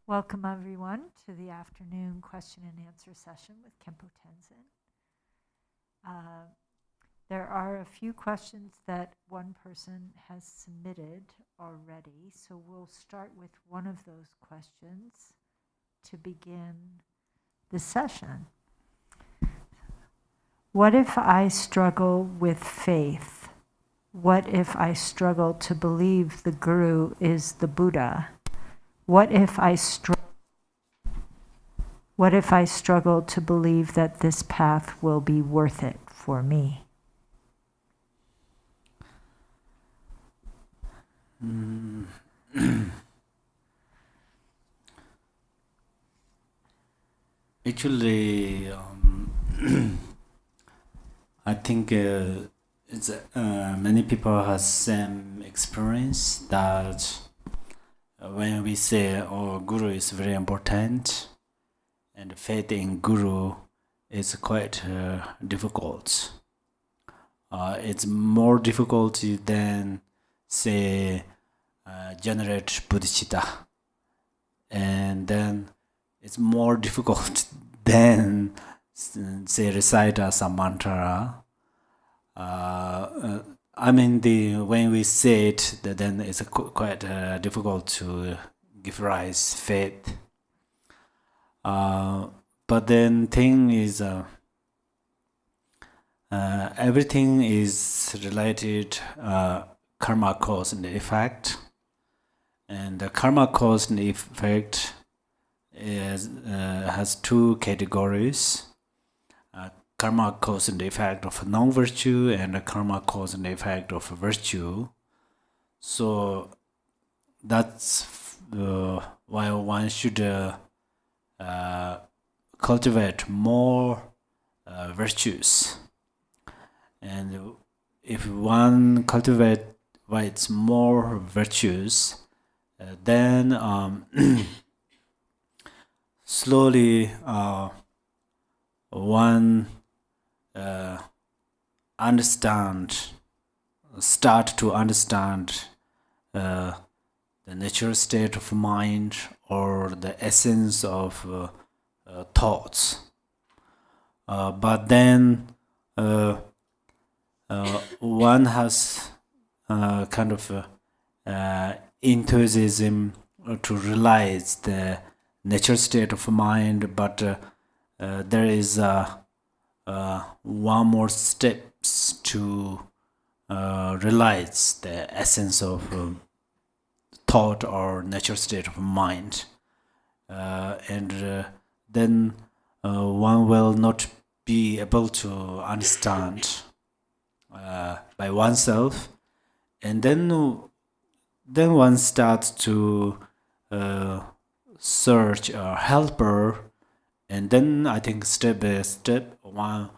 Welcome everyone to the afternoon question and answer session with Khenpo Tenzin. There are a few questions that one person has submitted already, so we'll start with one of those questions to begin the session. What if I struggle with faith? What if I struggle to believe the Guru is the Buddha? What if I struggle to believe that this path will be worth it for me? Actually, I think many people have same experience that when we say, "Oh, Guru is very important," and faith in Guru is quite difficult. It's more difficult than say generate bodhicitta, and then it's more difficult than say recite some mantra. I mean, when we say it, then it's quite difficult to give rise faith. But then thing is, everything is related karma cause and effect, and the karma cause and effect has two categories. Karma cause and effect of non-virtue and a karma cause and effect of virtue. So that's why one should cultivate more virtues. And if one cultivates more virtues, then slowly one start to understand the natural state of mind or the essence of thoughts. But then one has kind of enthusiasm to realize the natural state of mind, but there is one more steps to realize the essence of thought or natural state of mind, and then one will not be able to understand by oneself, and then one starts to search a helper. And then I think step by step one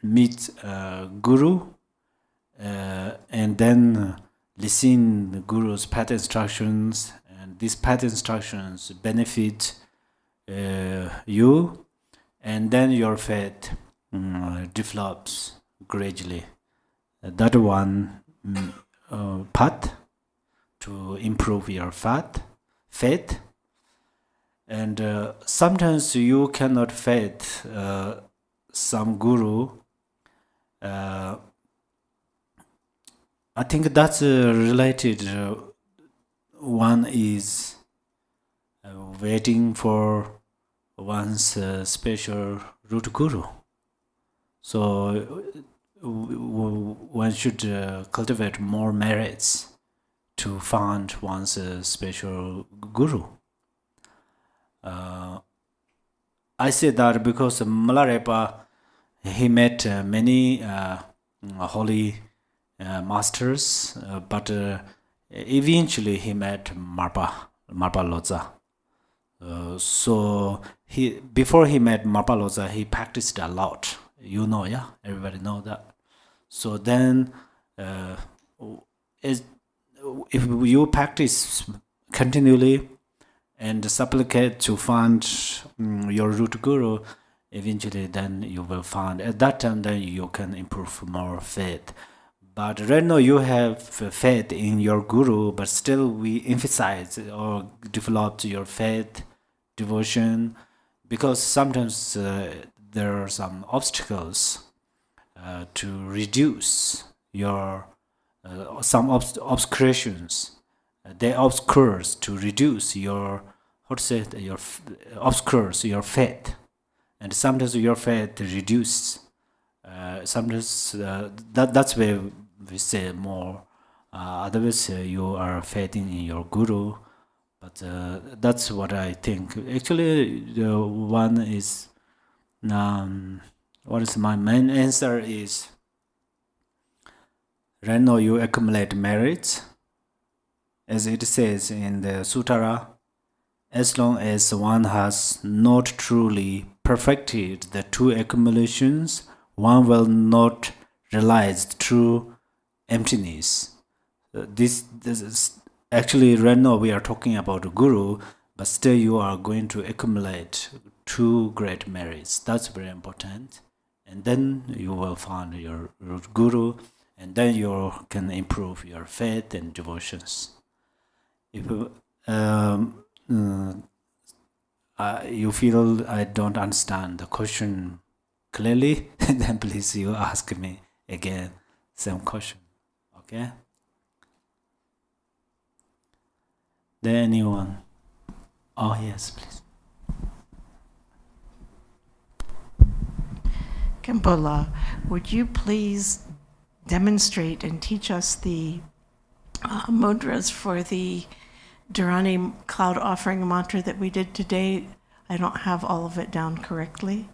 meets Guru, and then listen the Guru's path instructions, and these path instructions benefit you, and then your faith develops gradually. That one path to improve your faith. And sometimes you cannot faith some Guru. I think that's related. One is waiting for one's special root Guru. So one should cultivate more merits to find one's special Guru. I say that because Milarepa, he met many holy masters, but eventually he met Marpa Lodza. So before he met Marpa Lodza, he practiced a lot. You know, yeah, everybody know that. So then, if you practice continually and supplicate to find your root Guru, eventually then you will find, at that time then you can improve more faith. But right now you have faith in your guru, but still we emphasize or develop your faith, devotion, because sometimes there are some obstacles to reduce your some obscurations. They obscures to reduce your obscures your faith, and sometimes your faith reduces. Sometimes that's where we say more. Otherwise, you are faithing in your guru. But that's what I think. Actually, the one is what is my main answer is right now you accumulate merits, as it says in the Sutara. As long as one has not truly perfected the two accumulations, one will not realize true emptiness. This is actually right now we are talking about a guru, but still you are going to accumulate two great merits. That's very important. And then you will find your guru, and then you can improve your faith and devotions. If you feel I don't understand the question clearly, then please you ask me again same question. Okay? There anyone? Oh yes, please. Khenpo, would you please demonstrate and teach us the mudras for the Dharani cloud offering mantra that we did today? I don't have all of it down correctly.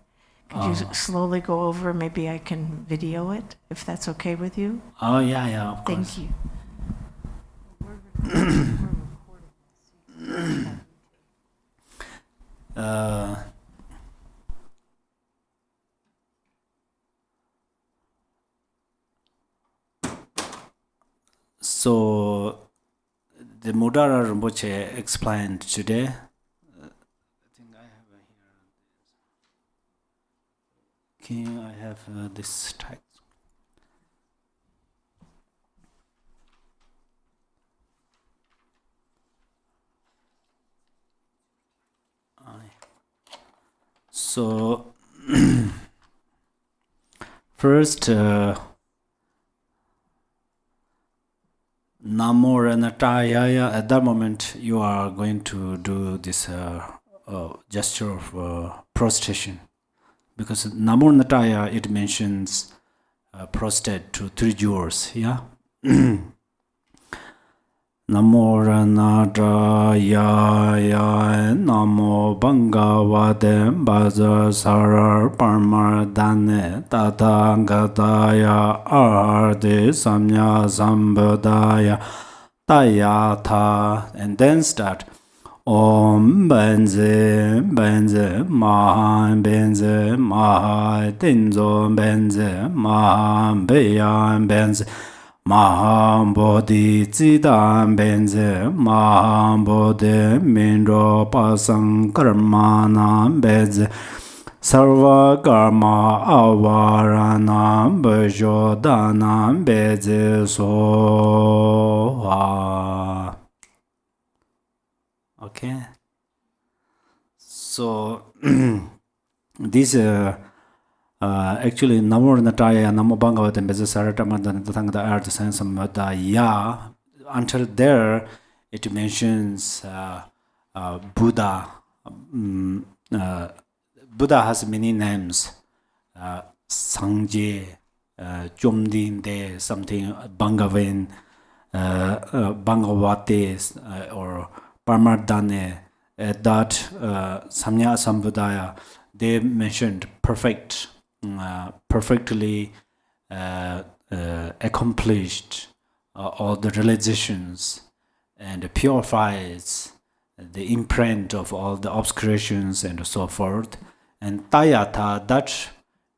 Could you slowly go over? Maybe I can video it, if that's okay with you. Oh yeah, of course. Thank you. So the Mudara Rinpoche explained today. I think I have here. Can I have this text? So first, Namo Ranataya. At that moment, you are going to do this gesture of prostration, because Namo Ranataya it mentions prostrate to three jewels. Yeah. Namo Ranataya, Namo Bhagavate Bhaja Sarar Parmardane Tathāgataya Arde Samya Sambhadaya Tayatha, and then start Om Benze Benze Maha Benze Maha Tinzo Benze Maha Beyan Benze Maham Bodhi Tsiddham Benze Maham Bodhi Mindro Pasang Karmanam Benze Sarva Karma Avaranam Bhajodanam Benze Soha. Okay. So this actually Namo Nataya, Namo Bhagavate, and Beza Saratamadana, the Tangada are the sense of the Ya. Until there, it mentions Buddha. Buddha has many names. Sangye, Jomdin De, something, Bhagavan, Bhagavate, or Parmardane. That Samya Sambhudaya, they mentioned perfect. Perfectly accomplished all the realizations and purifies the imprint of all the obscurations and so forth. And Tayatha, that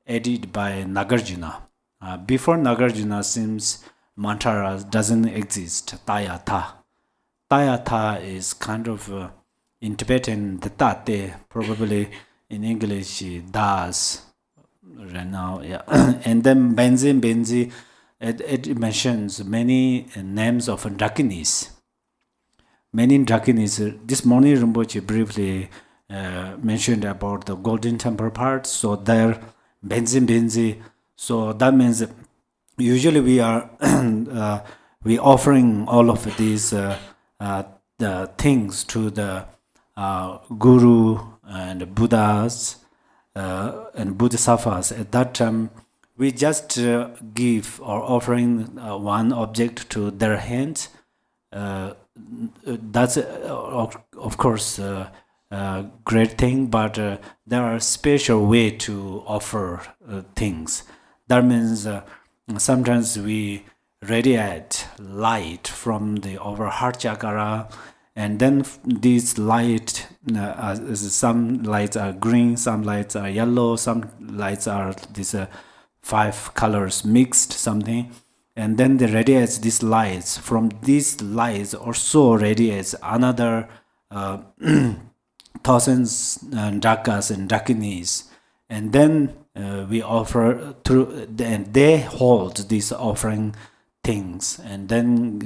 added by Nagarjuna. Before Nagarjuna seems mantra doesn't exist. Tayatha. Tayatha is kind of in Tibetan the tate, probably in English does. Right now, yeah. And then Benzi, it mentions many names of Dakinis. Many Dakinis. This morning Rinpoche briefly mentioned about the Golden Temple part. So there, Benzi. So that means usually we are we offering all of these the things to the Guru and Buddhas and Bodhisattvas. At that time, we just give or offering one object to their hands. That's of course a great thing, but there are special way to offer things. That means sometimes we radiate light from our heart chakra, and then these light, some lights are green, some lights are yellow, some lights are these 5 colors mixed something, and then they radiates these lights. From these lights also radiates another thousands dakas and dakinis, and then we offer through, and they hold these offering things, and then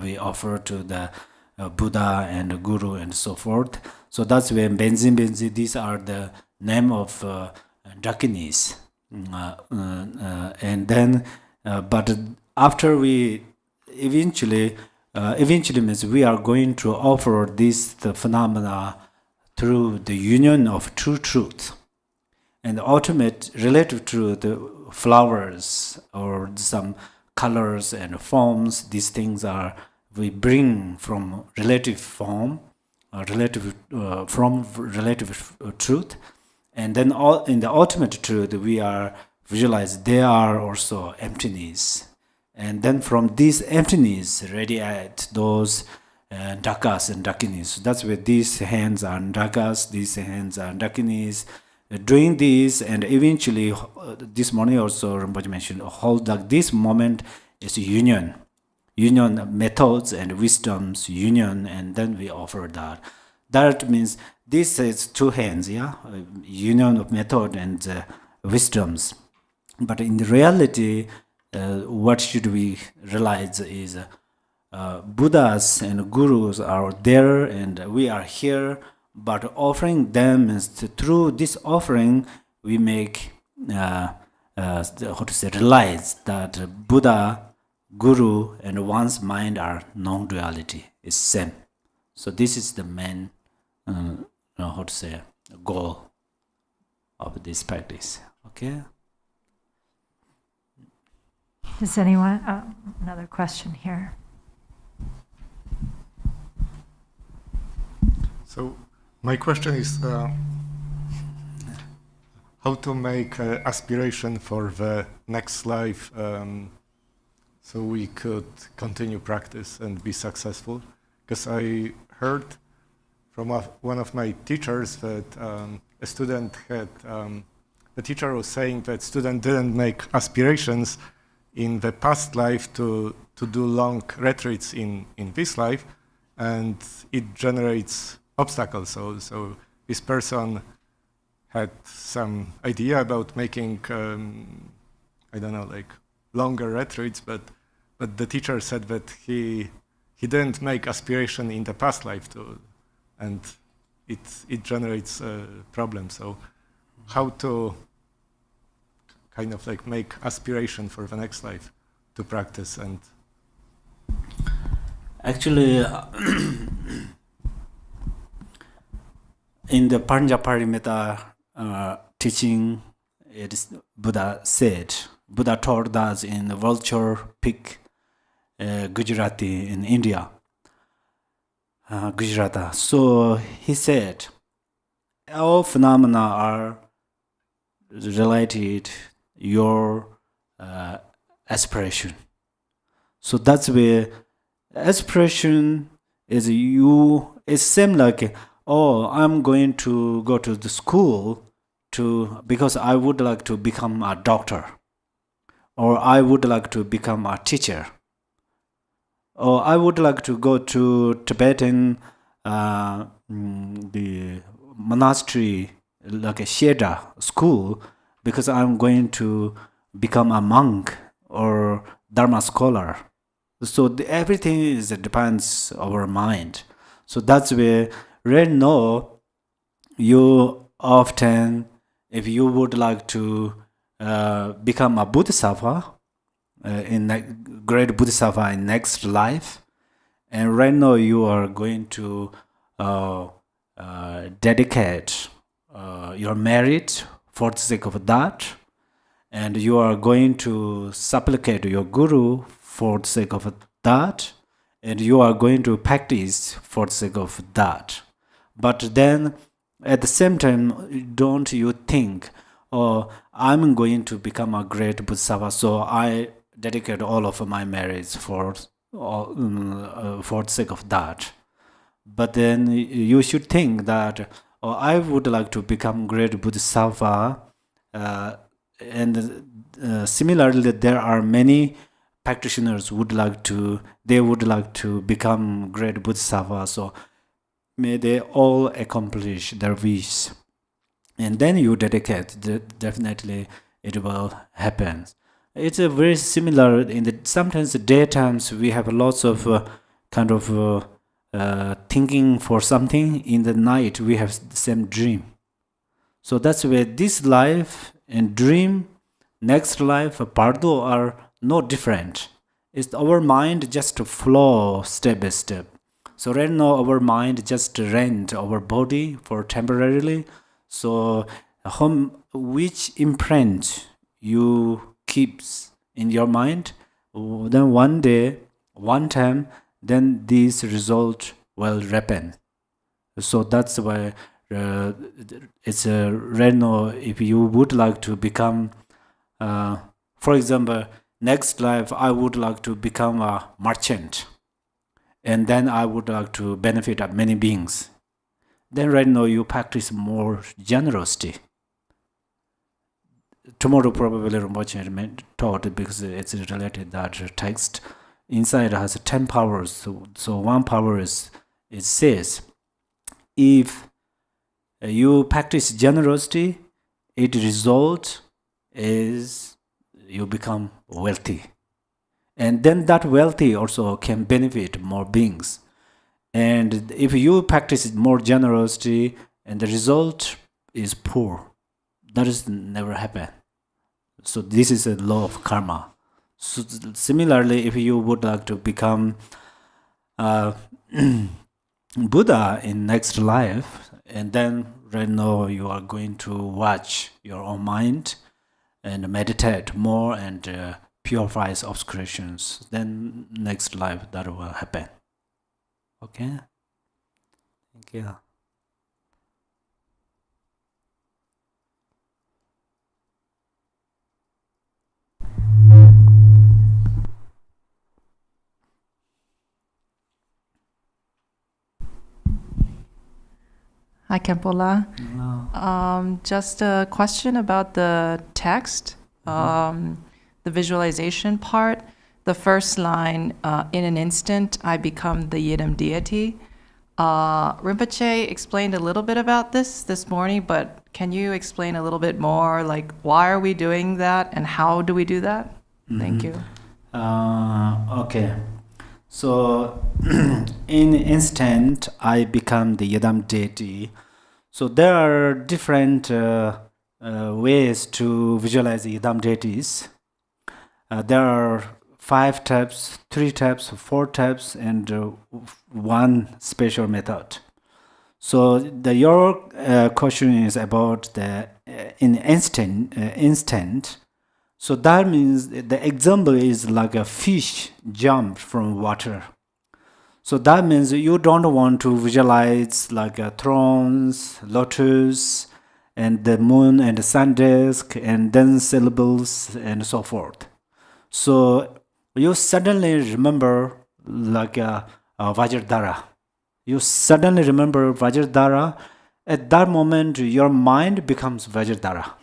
we offer to the Buddha and Guru and so forth. So that's where Benzi, these are the name of dakinis. And then but after we eventually means we are going to offer the phenomena through the union of true truth and ultimate relative truth, the flowers or some colors and forms. These things are we bring from relative form, from relative truth, and then all in the ultimate truth we are visualize they are also emptiness, and then from this emptiness radiate those dakas and dakinis. So that's where these hands are dakas, these hands are dakinis. Doing this, and eventually this morning also Rinpoche mentioned hold that this moment is union methods and wisdoms union, and then we offer that. That means this is 2 hands, union of method and wisdoms. But in reality, what should we realize is Buddhas and Gurus are there and we are here, but offering them is through this offering we make realize that Buddha, Guru, and one's mind are non-duality, is same. So this is the main goal of this practice. Okay. Does anyone, another question here? So my question is how to make aspiration for the next life so we could continue practice and be successful. Because I heard from one of my teachers that a student had, the teacher was saying that student didn't make aspirations in the past life to do long retreats in this life, and it generates obstacles. So this person had some idea about making, I don't know, like longer retreats, but the teacher said that he didn't make aspiration in the past life too, and it generates problems. So how to kind of like make aspiration for the next life to practice and actually in the Parijapparimetta teaching, it is Buddha taught us in the Vulture Peak, Gujarati in India, Gujarata. So he said, all phenomena are related your aspiration. So that's where aspiration is it's same like, oh, I'm going to go to the school because I would like to become a doctor, or I would like to become a teacher, or I would like to go to Tibetan the monastery, like a Sheda school, because I'm going to become a monk or Dharma scholar. So everything depends our mind. So that's where right now you often, if you would like to become a Bodhisattva, great Bodhisattva in next life, and right now you are going to dedicate your merit for the sake of that, and you are going to supplicate your guru for the sake of that, and you are going to practice for the sake of that. But then at the same time, don't you think, oh, I'm going to become a great Bodhisattva, so I dedicate all of my merits for the sake of that. But then you should think that, oh, I would like to become great Bodhisattva, and similarly, there are many practitioners would like to become great Bodhisattva. So may they all accomplish their wish, and then you dedicate. Definitely, it will happen. It's a very similar. Sometimes the daytimes we have lots of kind of thinking for something. In the night we have the same dream. So that's where this life and dream, next life, Pardo are no different. It's our mind just to flow step by step. So right now our mind just rent our body for temporarily. So which imprint you keeps in your mind, then one day, one time, then this result will happen. So that's why it's right now, if you would like to become, for example, next life I would like to become a merchant, and then I would like to benefit many beings. Then right now you practice more generosity. Tomorrow probably Rinpoche taught, because it's related, that text inside has 10 powers. So one power is, it says, if you practice generosity, its result is you become wealthy. And then that wealthy also can benefit more beings. And if you practice more generosity and the result is poor, that is never happen. So this is a law of karma. So similarly, if you would like to become Buddha in next life, and then right now you are going to watch your own mind and meditate more and purifies obscurations, then next life that will happen. Okay? Thank you. Hi, Khenpo. Hello. Just a question about the text, the visualization part. The first line, in an instant, I become the Yidam deity. Rinpoche explained a little bit about this morning, but can you explain a little bit more, like why are we doing that and how do we do that? Thank you. Okay. So, in instant, I become the Yidam deity. So there are different ways to visualize the Yidam deities. There are 5 types, 3 types, 4 types, and one special method. So your question is about the in instant. So that means the example is like a fish jumped from water. So that means you don't want to visualize like thrones, lotus, and the moon and the sun disk, and then syllables and so forth. So you suddenly remember like Vajradhara. You suddenly remember Vajradhara. At that moment, your mind becomes Vajradhara.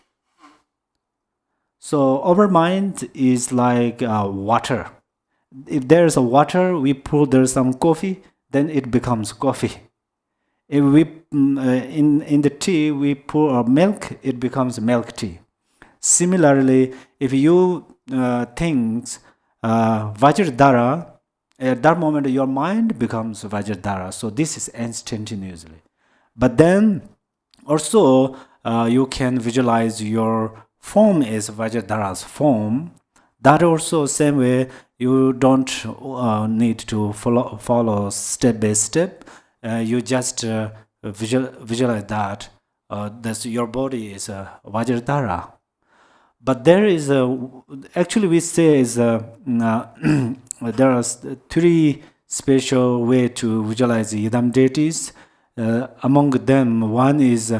So our mind is like water. If there's a water, we put there some coffee, then it becomes coffee. If we in the tea we pour milk, it becomes milk tea. Similarly, if you think Vajradhara, at that moment your mind becomes Vajradhara. So this is instantaneously. But then also you can visualize your form as Vajradhara's form. That also same way you don't need to follow step by step. You just visualize that your body is Vajradhara. But there is actually we say is there are three special way to visualize Yidam deities. Among them, one is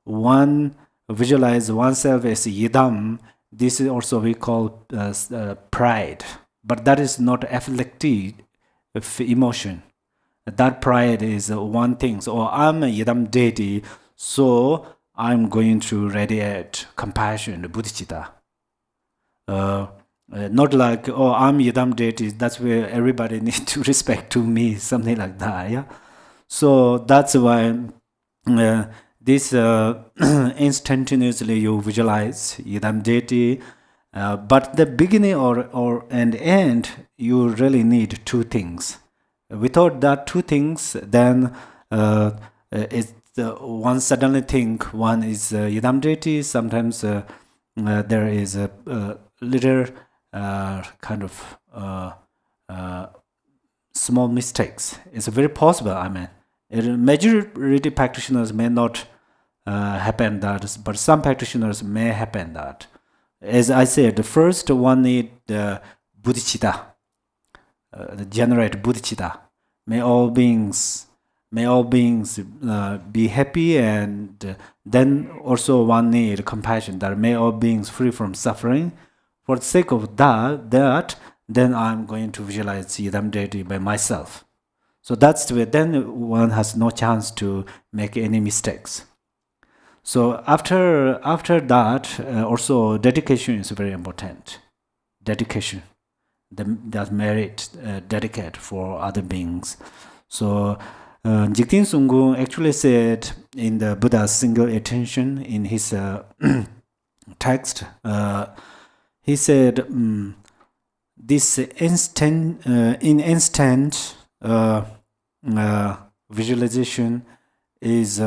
one visualize oneself as Yidam. This is also we call pride, but that is not afflicted emotion. That pride is one thing. So I'm a Yidam deity, so I'm going to radiate compassion, bodhicitta. Not like, oh, I'm Yidam deity, that's where everybody needs to respect to me, something like that. Yeah. So that's why this instantaneously you visualize Yidam deity, but the beginning or and end you really need two things. Without that two things, then it's one suddenly think one is Yidam deity. Sometimes there is a little kind of small mistakes. It's very possible. I mean, majority practitioners may not happen that, but some practitioners may happen that. As I said, the first one need bodhicitta, generate bodhicitta. May all beings be happy, and then also one need compassion, that may all beings free from suffering. For the sake of that, then I'm going to visualize Yidam deity by myself. So that's the way, then one has no chance to make any mistakes. So after that, also dedication is very important. Dedication, that merit dedicate for other beings. So Jigten Sunggung actually said in the Buddha's single attention in his text, he said this instant visualization is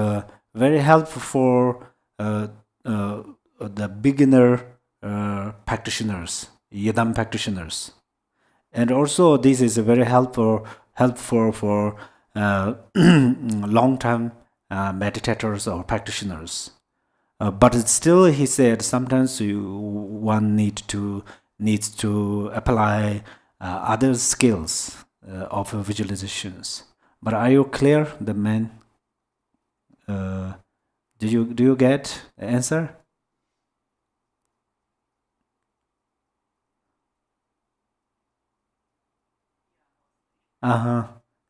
very helpful for the beginner practitioners, Yidam practitioners, and also this is very helpful for long-term meditators or practitioners. But still, he said, sometimes one needs to apply other skills of visualizations. But are you clear, the man? Do you get the answer?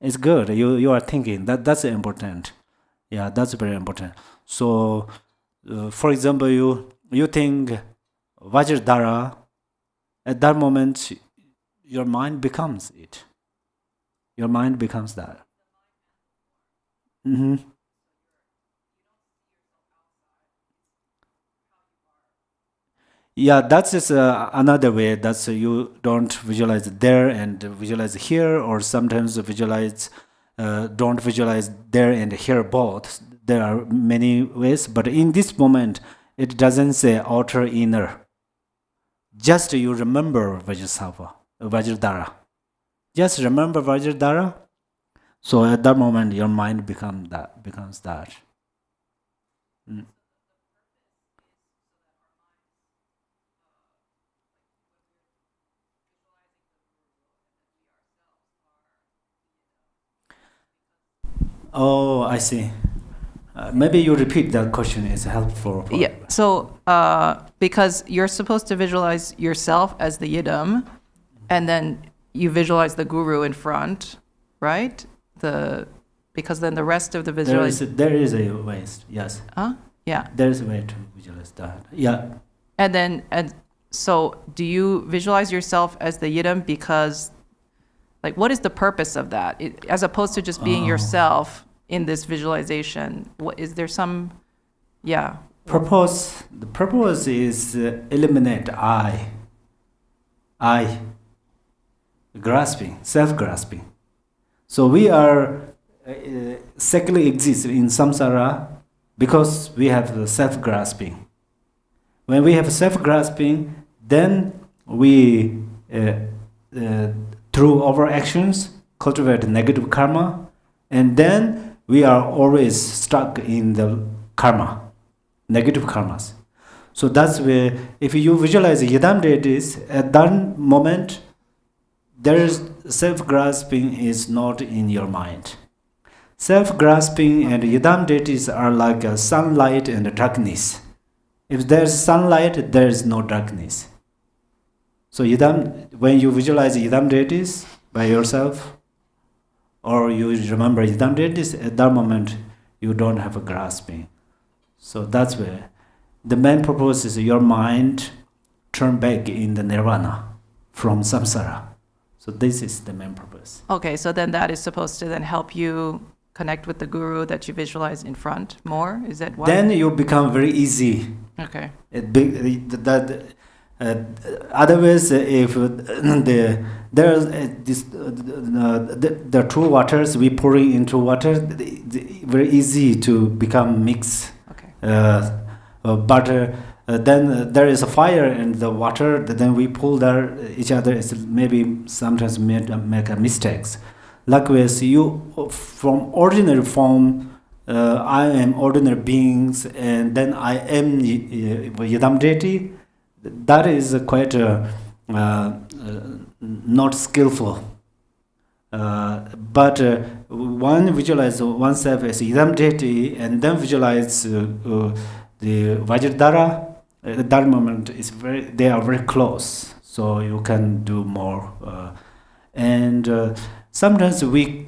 It's good. You are thinking that's important. Yeah, that's very important. So, for example, you think Vajradhara. At that moment, your mind becomes it. Your mind becomes that. Mm-hmm. Yeah, that's just another way. That's you don't visualize there and visualize here, or sometimes visualize don't visualize there and here both. There are many ways, but in this moment, it doesn't say outer inner. Just you remember Vajradhara. Just remember Vajradhara. So at that moment, your mind becomes that. Mm. Oh, I see. Maybe you repeat that question. It's helpful. Yeah. So because you're supposed to visualize yourself as the Yidam, and then you visualize the guru in front, right? Because then the rest of the visualization. There is a way. Yes. Yeah. There is a way to visualize that. Yeah. And so do you visualize yourself as the Yidam because, like, what is the purpose of that? As opposed to just being yourself in this visualization, is there some, yeah. The purpose is eliminate I. grasping, self-grasping. So we are secularly exist in samsara because we have the self-grasping. When we have self-grasping, then we, through our actions, cultivate negative karma, and then we are always stuck in the karma, negative karmas. So that's where, if you visualize Yidam deities, at that moment, there is self-grasping is not in your mind. Self-grasping and Yidam deities are like a sunlight and darkness. If there's sunlight, there is no darkness. So Yidam, when you visualize Yidam deities by yourself, or you remember Yidam deities, at that moment, you don't have a grasping. So that's where the main purpose is your mind turn back in the nirvana from samsara. So this is the main purpose. Okay, so then that is supposed to then help you connect with the guru that you visualize in front more? Is that why? Then you become very easy. Okay. Otherwise, if the true waters we pouring into water, very easy to become mixed. Okay. But then there is a fire in the water. Then we pull there each other. It's maybe sometimes make mistakes. Likewise, you from ordinary form, I am ordinary beings, and then I am Yidam deity. That is quite not skillful. But one visualize oneself as Yidam deity, and then visualize the Vajradhara. At that moment, they are very close, so you can do more. And sometimes we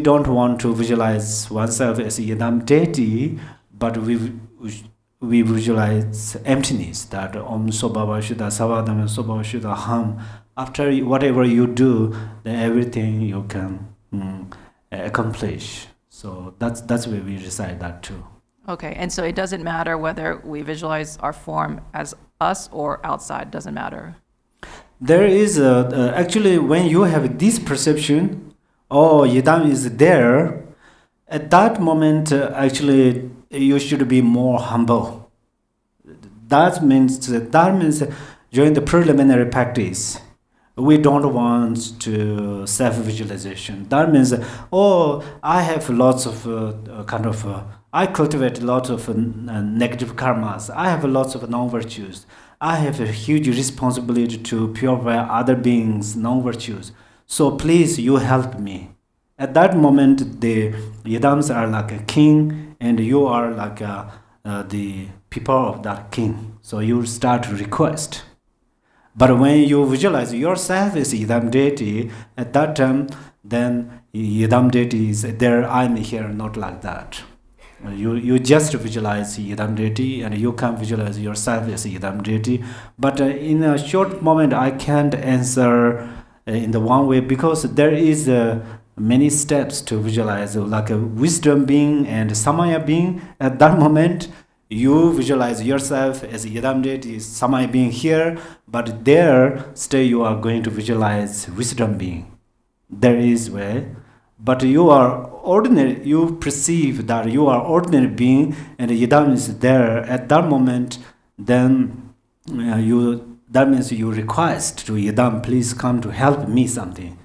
don't want to visualize oneself as a Yidam deity, but we visualize emptiness, that Om Sobhava Shuddha Savadam Sobhava Shuddha Ham. After whatever you do, then everything you can accomplish. So that's where we recite that too. Okay, and so it doesn't matter whether we visualize our form as us or outside, doesn't matter. There is actually, when you have this perception, oh, Yidam is there, at that moment, actually, you should be more humble. That means during the preliminary practice, we don't want to self-visualization. That means, oh, I have lots of I cultivate lots of negative karmas. I have lots of non-virtues. I have a huge responsibility to purify other beings' non-virtues. So please, you help me. At that moment, the Yidams are like a king, and you are like the people of that king. So you start to request. But when you visualize yourself as Yidam deity, at that time, then Yidam deity is there, I'm here, not like that. You just visualize Yidam deity, and you can visualize yourself as Yidam deity. But in a short moment, I can't answer in the one way, because there is many steps to visualize, like a wisdom being and samaya being. At that moment, you visualize yourself as Yidam deity, samaya being here, but there still you are going to visualize wisdom being. There is way, but you are ordinary. You perceive that you are ordinary being, and Yidam is there. At that moment, then that means you request to Yidam, please come to help me something.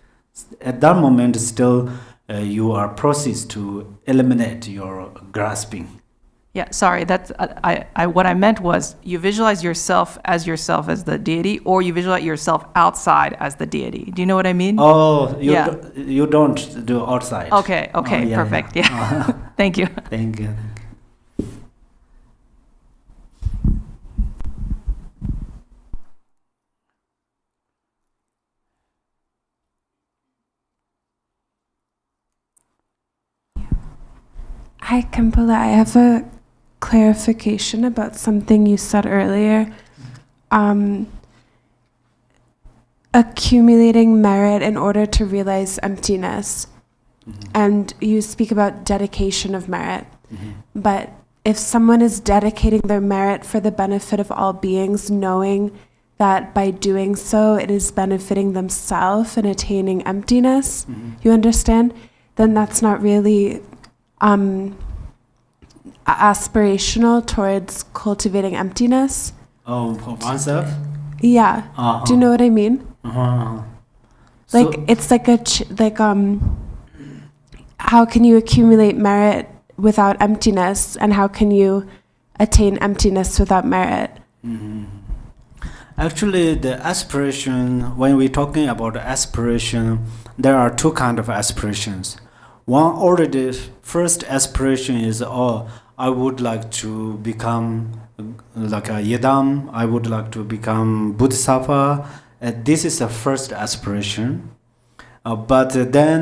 At that moment, still you are processed to eliminate your grasping. Yeah, sorry, that's what I meant was you visualize yourself as the deity, or you visualize yourself outside as the deity. Do you know what I mean? Oh, you don't do outside. Okay, yeah, perfect. Yeah. Yeah. Thank you. Thank you. Hi, Khenpo. I have a clarification about something you said earlier. Accumulating merit in order to realize emptiness. Mm-hmm. And you speak about dedication of merit. Mm-hmm. But if someone is dedicating their merit for the benefit of all beings, knowing that by doing so, it is benefiting themselves and attaining emptiness. Mhm. You understand? Then that's not really aspirational towards cultivating emptiness. Oh, for oneself? Yeah. Uh-huh. Do you know what I mean? Uh-huh. Like So- it's like how can you accumulate merit without emptiness, and how can you attain emptiness without merit? Mhm. Actually, the aspiration, when we're talking about aspiration, there are two kinds of aspirations. One already, first aspiration is, oh, I would like to become like a Yidam, I would like to become Bodhisattva. This is the first aspiration. But then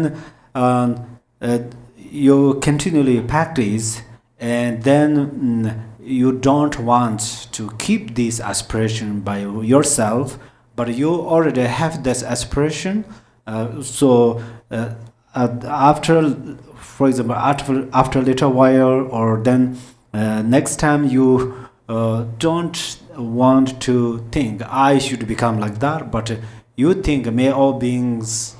you continually practice, and then you don't want to keep this aspiration by yourself, but you already have this aspiration. After, for example, after a little while, or then next time you don't want to think I should become like that, but you think may all beings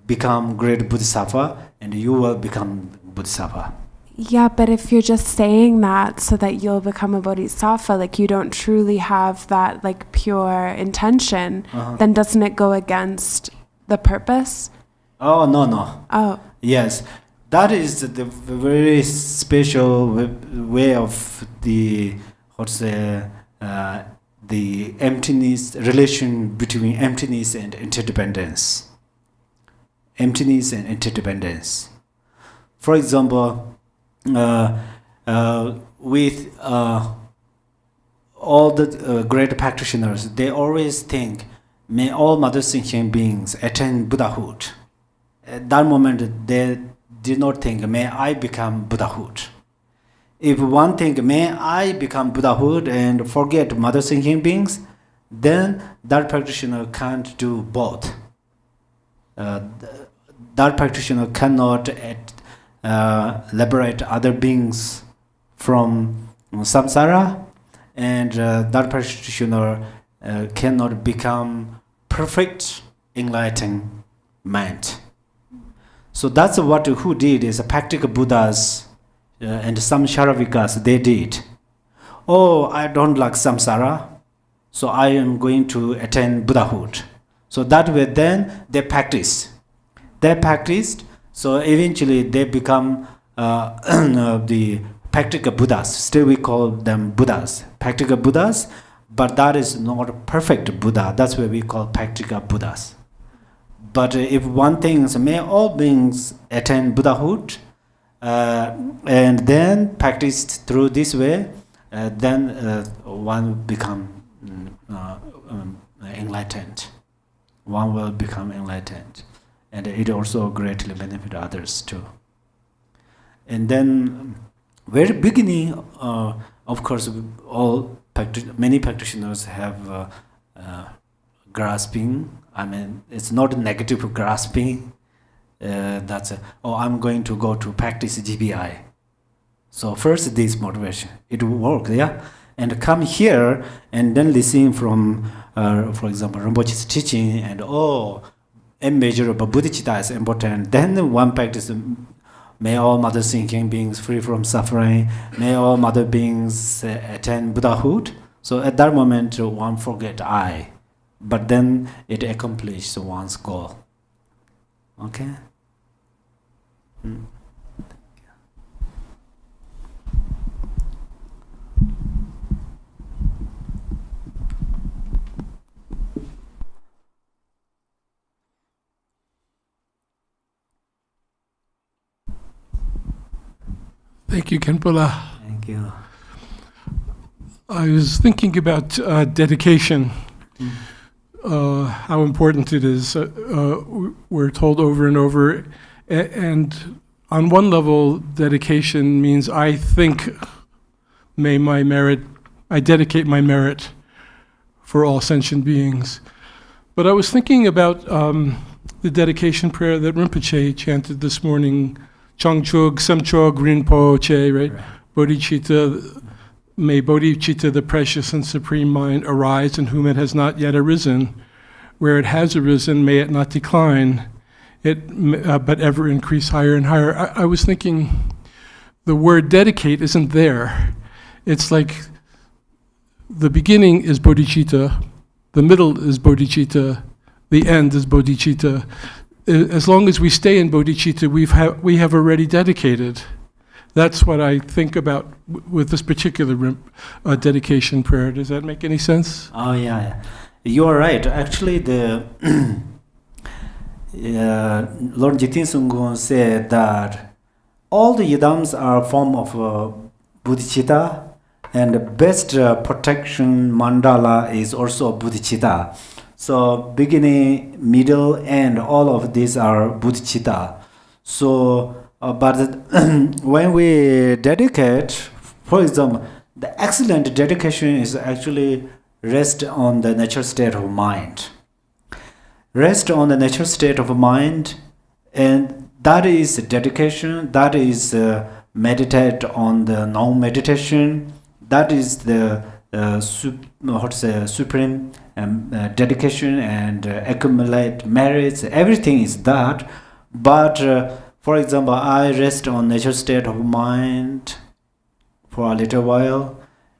become great Bodhisattva, and you will become Bodhisattva. Yeah, but if you're just saying that so that you'll become a bodhisattva, like you don't truly have that like pure intention, then doesn't it go against the purpose? Oh, no. Oh, Yes, that is the very special way of the, the emptiness, relation between emptiness and interdependence. Emptiness and interdependence. For example, with all the great practitioners, they always think, may all mother sentient beings attain Buddhahood. At that moment, they did not think, may I become Buddhahood. If one think, may I become Buddhahood and forget mother sentient beings, then that practitioner can't do both. That practitioner cannot liberate other beings from samsara, and that practitioner cannot become perfect enlightened mind. So that's what who did is practical Buddhas and some Sharavikas, they did. Oh, I don't like samsara, so I am going to attain Buddhahood. So that way then they practiced. So eventually they become the practical Buddhas. Still we call them Buddhas, practical Buddhas, but that is not a perfect Buddha. That's why we call practical Buddhas. But if one thing is, may all beings attain Buddhahood, and then practiced through this way, then one become enlightened. One will become enlightened. And it also greatly benefit others too. And then, very beginning, of course, many practitioners have grasping. I mean, it's not negative grasping. That's I'm going to go to practice GBI. So first, this motivation, it will work, yeah. And come here and then listen from, for example, Rinpoche's teaching, and immeasurable bodhicitta is important. Then one practice, may all mother thinking beings free from suffering, may all mother beings attain Buddhahood. So at that moment, one forget I, but then it accomplishes one's goal. Okay? Thank you, Khenpo. Thank you. I was thinking about dedication, how important it is. We're told over and over, and on one level, dedication means I think, I dedicate my merit for all sentient beings. But I was thinking about the dedication prayer that Rinpoche chanted this morning, Changchug, Samchog, Rinpoche, right? Bodhicitta, may bodhicitta, the precious and supreme mind, arise in whom it has not yet arisen. Where it has arisen, may it not decline, but ever increase higher and higher. I was thinking the word dedicate isn't there. It's like the beginning is bodhicitta, the middle is bodhicitta, the end is bodhicitta. As long as we stay in bodhicitta, we have already dedicated. That's what I think about with this particular dedication prayer. Does that make any sense? Oh, yeah. You are right. Actually, the Lord Jiten Sunggun said that all the Yidams are a form of bodhicitta, and the best protection mandala is also bodhicitta. So beginning, middle, end, all of these are bodhicitta. So, but when we dedicate, for example, the excellent dedication is actually rest on the natural state of mind. Rest on the natural state of mind, and that is dedication. That is meditate on the non-meditation. That is the supreme dedication and accumulate merits. Everything is that. But for example, I rest on natural state of mind for a little while,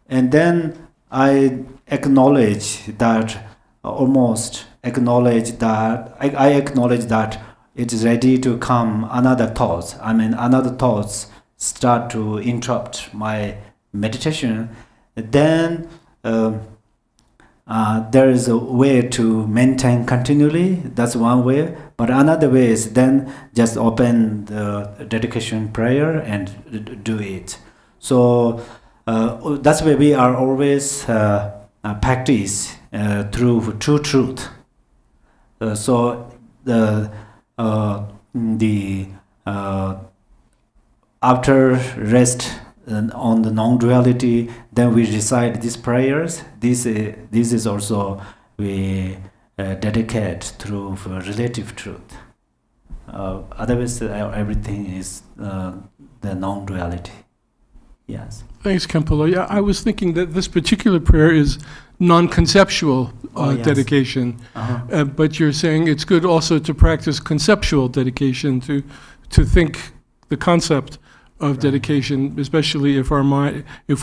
and then I acknowledge that, almost acknowledge that, I acknowledge that it is ready to come another thoughts. I mean, another thoughts start to interrupt my meditation. Then there is a way to maintain continually. That's one way. But another way is then just open the dedication prayer and do it. So that's why we are always practice through true truth. So the after rest on the non-duality, then we recite these prayers. This is also we dedicate through relative truth. Otherwise, everything is the non-duality. Yes. Thanks, Khenpo. Yeah, I was thinking that this particular prayer is non-conceptual yes. dedication, but you're saying it's good also to practice conceptual dedication, to think the concept of dedication, especially if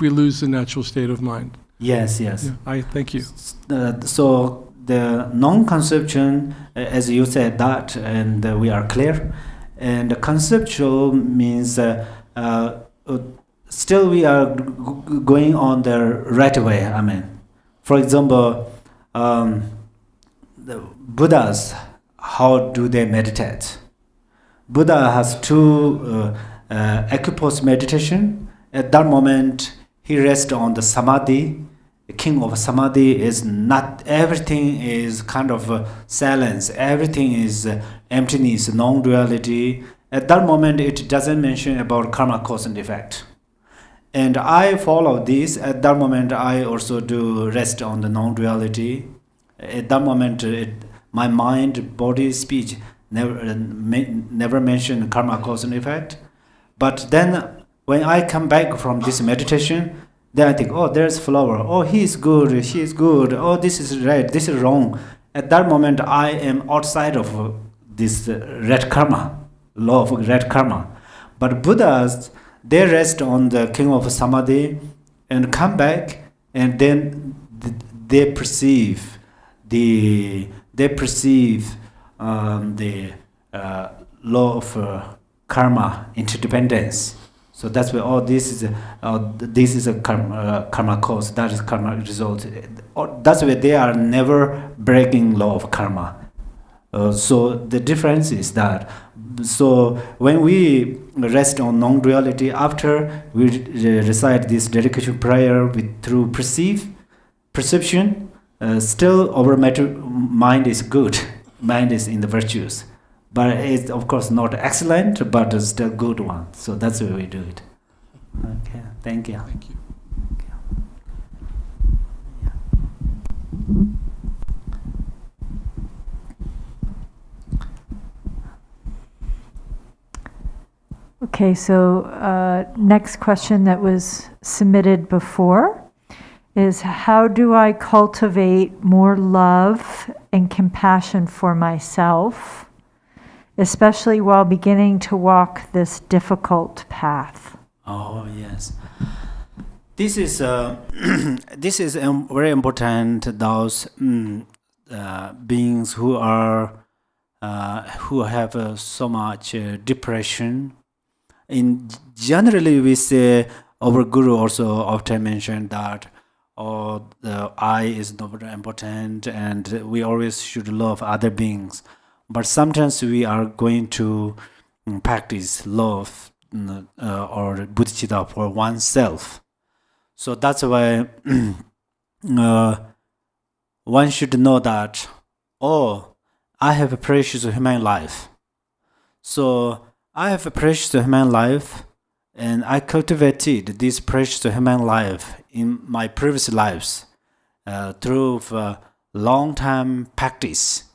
we lose the natural state of mind. Yes. Yeah, I thank you. So the non-conception, as you said that, and we are clear. And the conceptual means still we are going on the right way. I mean, for example, the Buddhas, how do they meditate? Buddha has two Equipoise meditation. At that moment, he rests on the samadhi. The king of samadhi is not, everything is kind of silence, everything is emptiness, non-duality. At that moment, it doesn't mention about karma, cause and effect. And I follow this. At that moment, I also do rest on the non-duality. At that moment, my mind, body, speech never mention karma, cause and effect. But then when I come back from this meditation, then I think, oh, there's flower. Oh, he is good, she is good. Oh, this is right, this is wrong. At that moment, I am outside of this red karma, law of red karma. But Buddhas, they rest on the king of samadhi and come back, and then they perceive the law of karma interdependence. So that's why this is a karma cause, that is karma result. That's why they are never breaking law of karma. So the difference is that, so when we rest on non-duality, after we recite this dedication prayer through perception, still our mind is good, mind is in the virtues. But it's of course not excellent, but it's still good one. So that's why we do it. Okay, thank you. Thank you. Okay, so next question that was submitted before is, how do I cultivate more love and compassion for myself, especially while beginning to walk this difficult path? Oh, yes. This is this is very important. Those beings who are who have so much depression. In generally, we say our guru also often mentioned that the I is not very important, and we always should love other beings. But sometimes we are going to practice love or bodhicitta for oneself. So that's why one should know that, oh, I have a precious human life. So I have a precious human life, and I cultivated this precious human life in my previous lives through long time practice,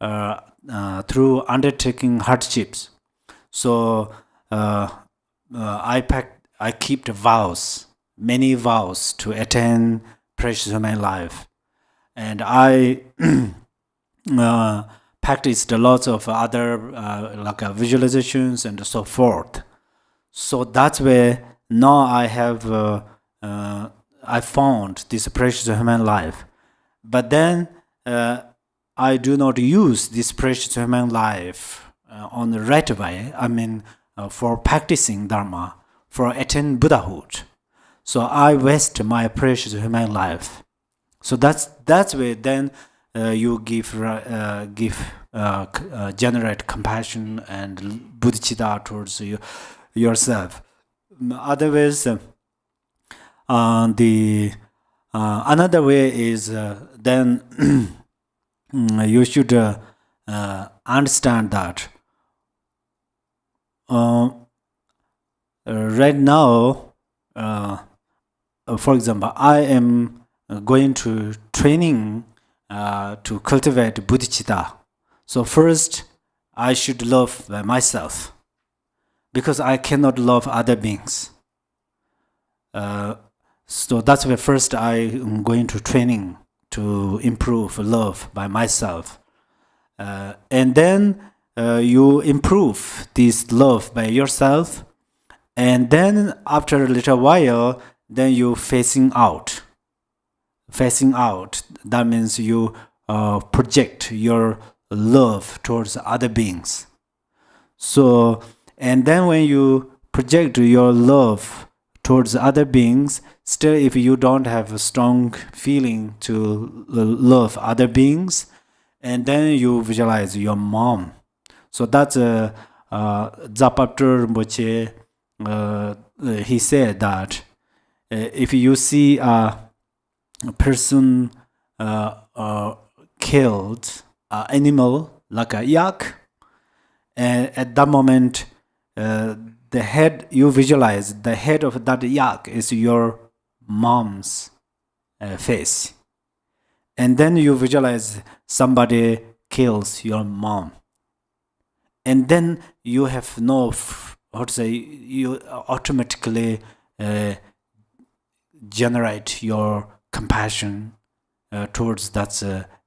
through undertaking hardships. So I keep the vows, many vows to attain precious human life, and I practiced a lot of other visualizations and so forth. So that's where now I have I found this precious human life. But then I do not use this precious human life on the right way. I mean, for practicing Dharma, for attaining Buddhahood. So I waste my precious human life. So that's where then you generate compassion and bodhicitta towards yourself. Otherwise, another way is then you should understand that right now, for example, I am going to training to cultivate bodhicitta. So first, I should love myself, because I cannot love other beings. So that's why first I am going to training to improve love by myself. And then you improve this love by yourself. And then after a little while, then you facing out. Facing out, that means you project your love towards other beings. So, and then when you project your love towards other beings, still if you don't have a strong feeling to love other beings, and then you visualize your mom. So that's Zapaptur Rinpoche, he said that if you see a person killed an animal like a yak, and at that moment the head, you visualize the head of that yak is your mom's face, and then you visualize somebody kills your mom, and then you have no how to say, you automatically generate your compassion towards that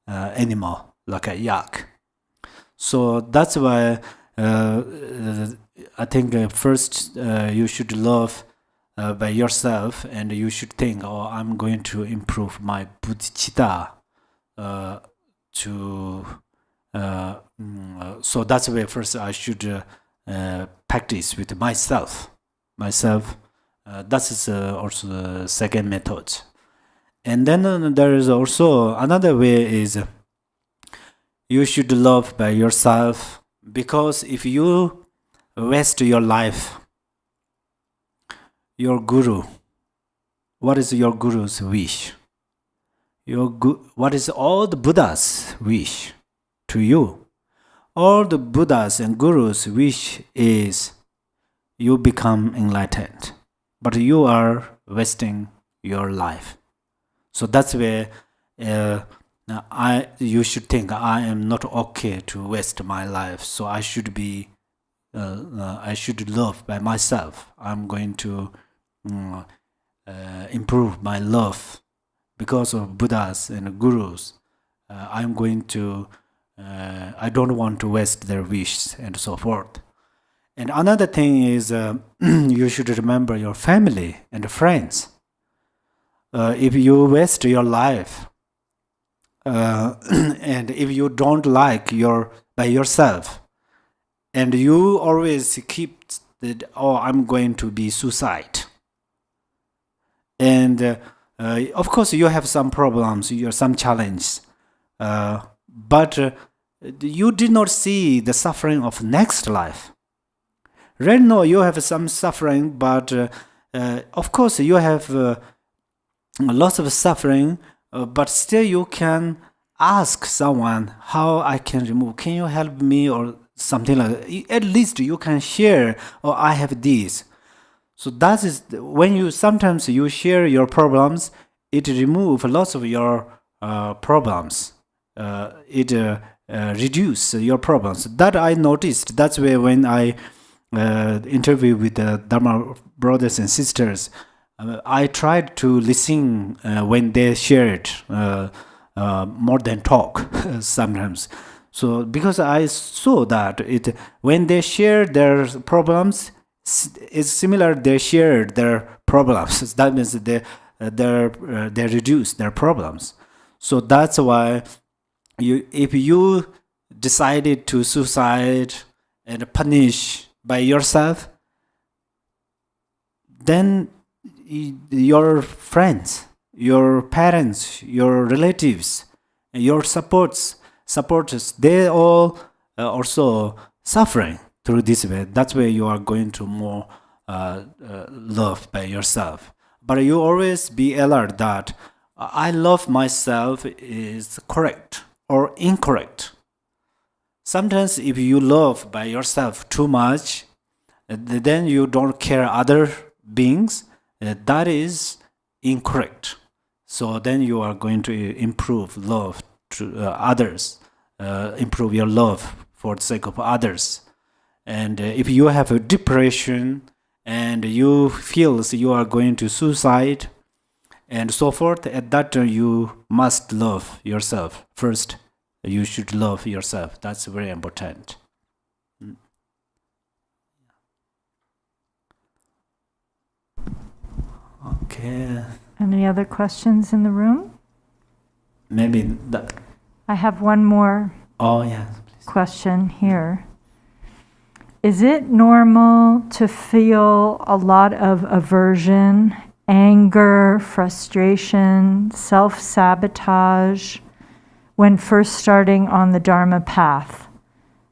animal like a yak. So that's why I think first you should love by yourself, and you should think, oh, I'm going to improve my bodhicitta so that's why first I should practice with myself. That is also the second method. And then there is also another way is you should love by yourself, because if you waste your life, your guru, what is your guru's wish? What is all the Buddha's wish to you? All the Buddha's and Guru's wish is you become enlightened, but you are wasting your life. So that's where you should think, I am not okay to waste my life, so I should be I should love by myself. I'm going to improve my love because of Buddhas and Gurus. I'm going to, I don't want to waste their wishes and so forth. And another thing is you should remember your family and friends. If you waste your life and if you don't like by yourself, and you always keep that, oh, I'm going to be suicide. And of course, you have some problems, you have some challenges, but you did not see the suffering of next life. Right now, you have some suffering, but of course, you have lots of suffering, but still you can ask someone how I can remove. Can you help me or something like that? At least you can share, or I have this. So that is when you sometimes you share your problems, it removes lots of your problems. It reduces your problems. That I noticed. That's where when I interview with the Dharma brothers and sisters, I tried to listen when they shared more than talk sometimes. So because I saw that when they share their problems, it's similar. They share their problems. That means they reduce their problems. So that's why if you decided to suicide and punish by yourself, then your friends, your parents, your relatives, your supporters, they all also suffering through this way. That's where you are going to more love by yourself. But you always be alert that I love myself is correct or incorrect. Sometimes if you love by yourself too much, then you don't care other beings. That is incorrect. So then you are going to improve love to others, improve your love for the sake of others. And if you have a depression and you feel you are going to suicide and so forth, at that time you must love yourself. First, you should love yourself. That's very important. Okay. Any other questions in the room? Maybe that. I have one more Yes, please. question here. Is it normal to feel a lot of aversion, anger, frustration, self-sabotage when first starting on the Dharma path?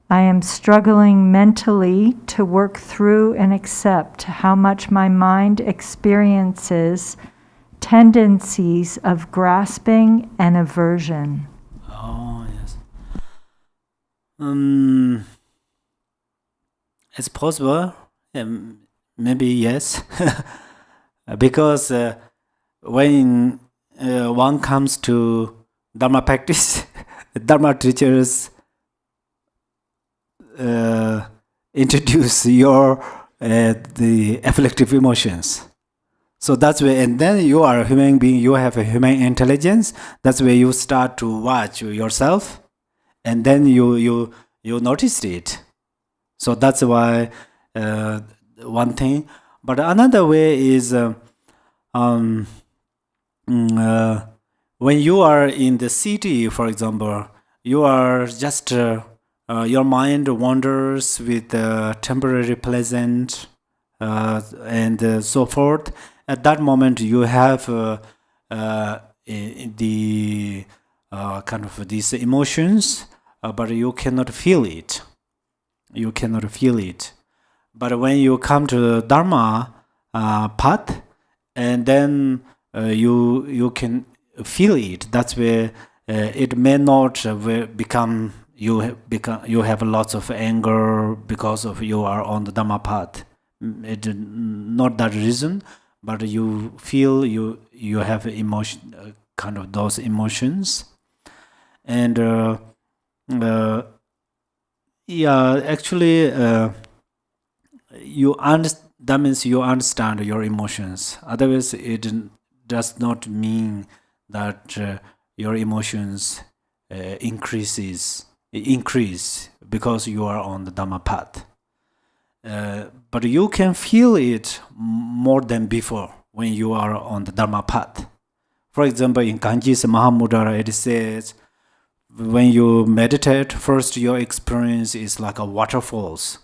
I am struggling mentally to work through and accept how much my mind experiences tendencies of grasping and aversion. Oh, yes. It's possible. Maybe yes. Because when one comes to Dharma practice, Dharma teachers introduce the afflictive emotions. So that's where, and then you are a human being, you have a human intelligence. That's where you start to watch yourself, and then you notice it. So that's why one thing. But another way is when you are in the city, for example, you are just your mind wanders with temporary pleasant and so forth. At that moment, you have the kind of these emotions, but you cannot feel it. You cannot feel it. But when you come to the Dharma path, and then you can feel it. That's where it may not become you have lots of anger because of you are on the Dhamma path. It not that reason, but you feel you have emotion, kind of those emotions, and actually that means you understand your emotions. Otherwise, it does not mean that your emotions increase because you are on the Dhamma path. But you can feel it more than before when you are on the Dharma path. For example, in Kanji's Mahamudra, it says, when you meditate, first your experience is like a waterfalls.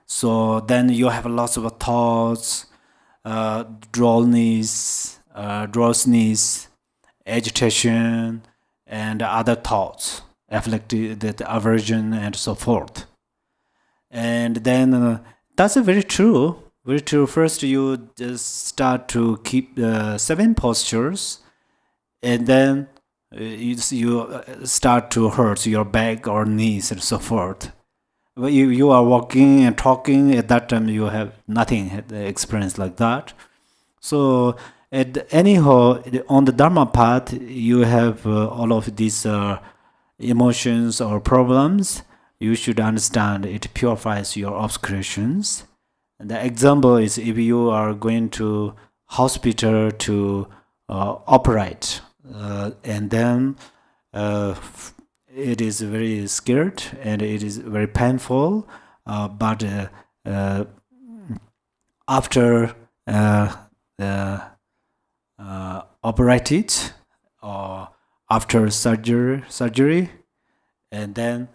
So then you have lots of thoughts, drowsiness, agitation, and other thoughts, afflicted aversion, and so forth. And then that's very true. Very true. First, you just start to keep 7 postures, and then you start to hurt your back or knees and so forth. When you are walking and talking, at that time you have nothing experience like that. So anyhow, on the Dharma path, you have all of these emotions or problems. You should understand it purifies your obscurations. And the example is if you are going to hospital to operate, and then it is very scared and it is very painful, but after operated or after surgery, and then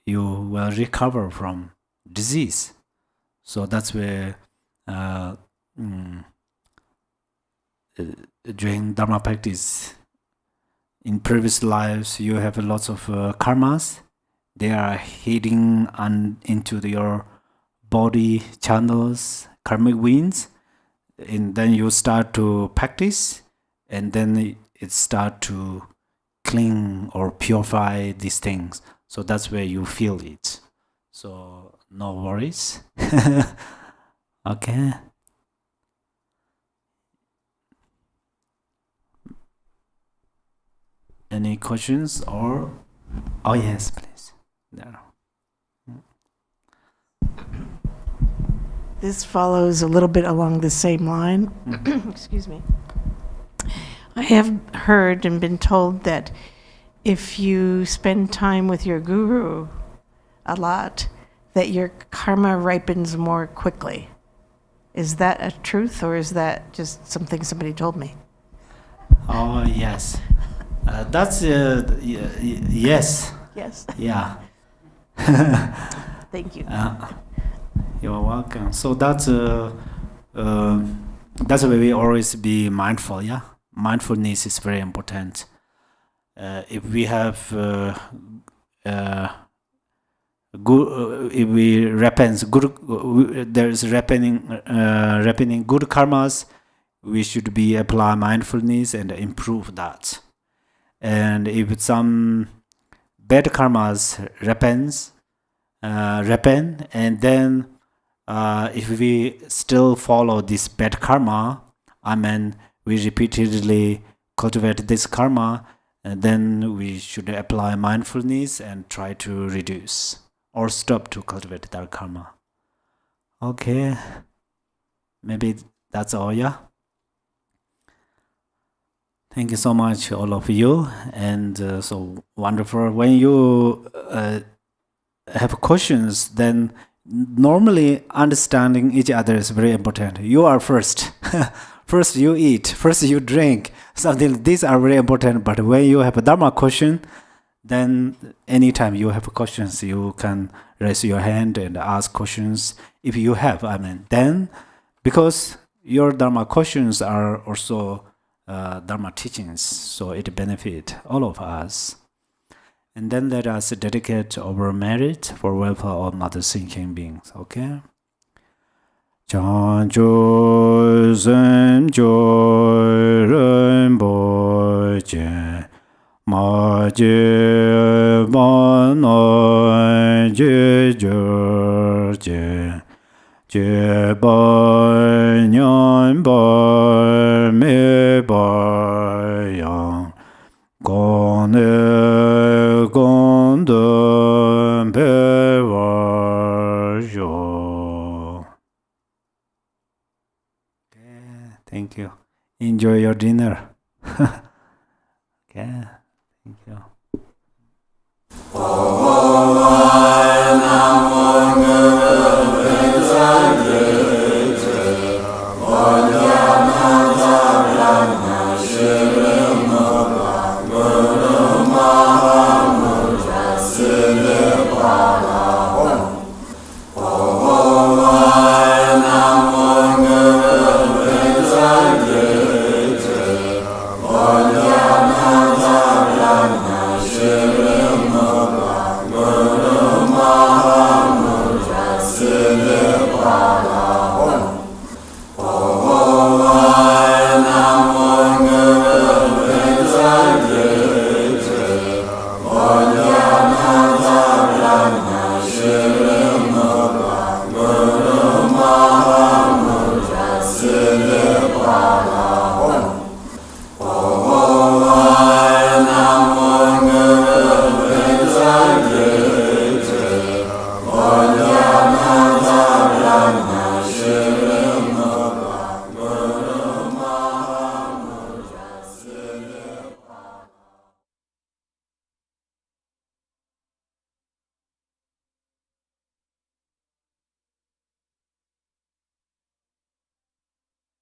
you will recover from disease. So that's where during Dharma practice, in previous lives, you have lots of karmas. They are hitting into your body channels, karmic winds, and then you start to practice, and then it start to clean or purify these things. So that's where you feel it. So no worries. Okay. Any questions or? Oh yes, please. There. This follows a little bit along the same line. Excuse me. I have heard and been told that if you spend time with your guru a lot, that your karma ripens more quickly. Is that a truth, or is that just something somebody told me? Oh yes, that's yes. Yes. Yeah. Thank you. You're welcome. So that's why we always be mindful. Yeah, mindfulness is very important. If we have good, if we repent good, there is repenting good karmas. We should be apply mindfulness and improve that. And if some bad karmas repent, and then if we still follow this bad karma, we repeatedly cultivate this karma, and then we should apply mindfulness and try to reduce or stop to cultivate that karma. Okay, maybe that's all, yeah? Thank you so much, all of you, and so wonderful. When you have questions, then normally understanding each other is very important. You are first. First you eat, first you drink. Something these are very important. But when you have a Dharma question, then anytime you have questions, you can raise your hand and ask questions if you have. Then because your Dharma questions are also Dharma teachings, so it benefits all of us. And then let us dedicate our merit for welfare of other thinking beings. Okay. Chanchu Zemjo Rembo Je Ma Je Bano Je Jor Je Je Ba Nyan Ba Me Ba Yang Gone Gone Pe Wa Jo Thank you. Enjoy your dinner. Okay. Thank you.